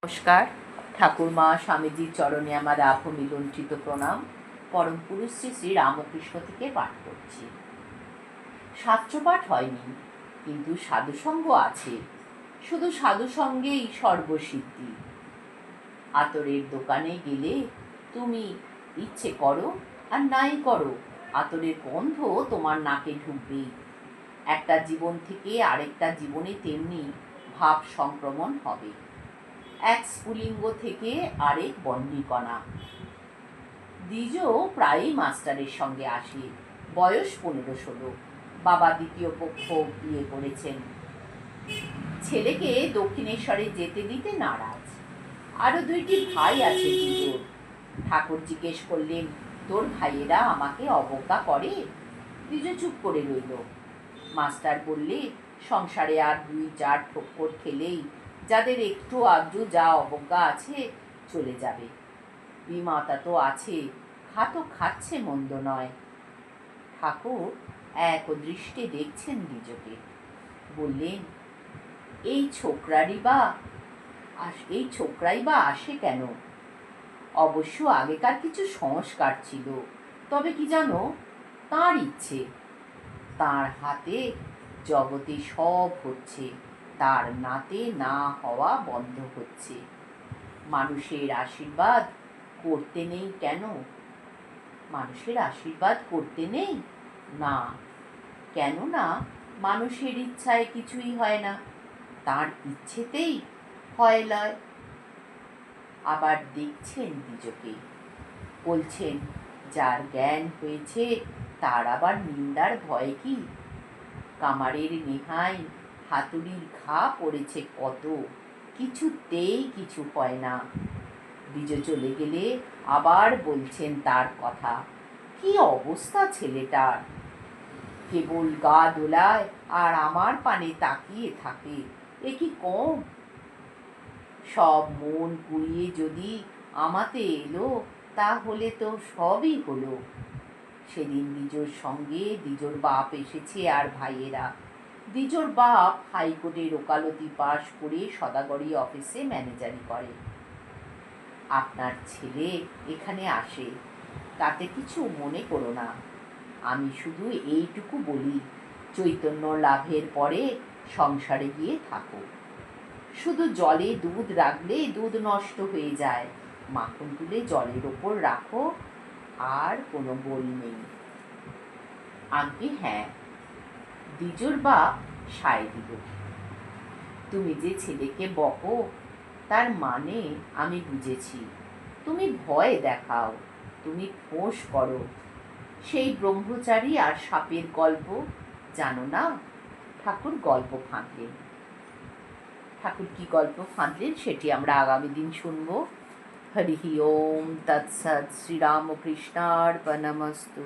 নমস্কার। ঠাকুরমা স্বামীজির চরণে আমার আভূমি লুণ্ঠিত প্রণাম। পরম পুরুষ শ্রী শ্রী রামকৃষ্ণ থেকে পাঠ করছি। শাস্ত্রপাঠ হয়নি, কিন্তু সাধুসঙ্গ আছে। শুধু সাধুসঙ্গেই সর্বসিদ্ধি। আতরের দোকানে গেলে তুমি ইচ্ছে করো আর নাই করো, আতরের গন্ধ তোমার নাকে ঢুকবেই। একটা জীবন থেকে আরেকটা জীবনে তেমনি ভাব সংক্রমণ হবে। এক স্ফুলিঙ্গ থেকে আরেক বহ্নিকণা। দ্বিজ প্রায়ই মাস্টারের সঙ্গে আসে। বয়স 15-16। বাবা দ্বিতীয় পক্ষ বিয়ে করেছেন। ছেলেকে দক্ষিণেশ্বরে যেতে দিতে নারাজ। আরো 2টি ভাই আছে দ্বিজোর। ঠাকুর জিজ্ঞেস করলেন, তোর ভাইয়েরা আমাকে অবজ্ঞা করে? দ্বিজ চুপ করে রইল। মাস্টার বললে, সংসারে আর 2-4 ঠক্কর খেলেই যাদের একটু আধটু যা অবজ্ঞা আছে চলে যাবে। বিমাতা তো আছে, খাচ্ছে, মন্দ নয়। ঠাকুর এক দৃষ্টে দেখছেন দ্বিজকে। বললেন, এই ছোকরাই বা আসে কেন? অবশ্য আগেকার কিছু সংস্কার ছিল, তবে কি জানো, তাঁর ইচ্ছে। তাঁর হাতে জগতে সব হচ্ছে, তার নাতে না হওয়া বন্ধ হচ্ছে। মানুষের আশীর্বাদ করতে নেই কেন? মানুষের আশীর্বাদ করতে নেই না, কেননা মানুষের ইচ্ছায় কিছুই হয় না, তার ইচ্ছেতেই হয় লয়। আবার দেখছেন দ্বিজকে, বলছেন, যার জ্ঞান হয়েছে তার আবার নিন্দার ভয় কি? কামারের নেহাই হাতুড়ির ঘা পড়েছে কত, কিছুতেই কিছু হয় না। দ্বিজ চলে গেলে আবার বলছেন তার কথা। কি অবস্থা ছেলেটার! কেবল গা দোলায় আর আমার পানে তাকিয়ে থাকে, এ কি কম? সব মন কুড়িয়ে যদি আমাতে এলো, তাহলে তো সবই হলো। সেদিন দ্বিজোর সঙ্গে দ্বিজোর বাপ এসেছে আর ভাইয়েরা। দ্বিজোর বাপ হাইকোর্টের ওকালতি পাশ করে সদাগরি অফিসে ম্যানেজারি করে। আপনার ছেলে এখানে আসে, তাতে কিছু মনে করো না। আমি শুধু এইটুকু বলি, চৈতন্য লাভের পরে সংসারে গিয়ে থাকো। শুধু জলে দুধ রাখলে দুধ নষ্ট হয়ে যায়, মাখন তুলে জলের ওপর রাখো, আর কোনো বল নেই। আজ্ঞে হ্যাঁ। দ্বিজোর বাপ সায় দিল। তুমি যে ছেলেকে বকো, তার মানে আমি বুঝেছি। তুমি ভয় দেখাও, তুমি ফোঁস করো। সেই ব্রহ্মচারী আর সাপের গল্প জানো না? ঠাকুর গল্প ফাঁদলেন। ঠাকুর কি গল্প ফাঁদলেন সেটি আমরা আগামী দিন শুনব। হরি ওম তৎসৎ। শ্রীরামকৃষ্ণার্পণমস্তু।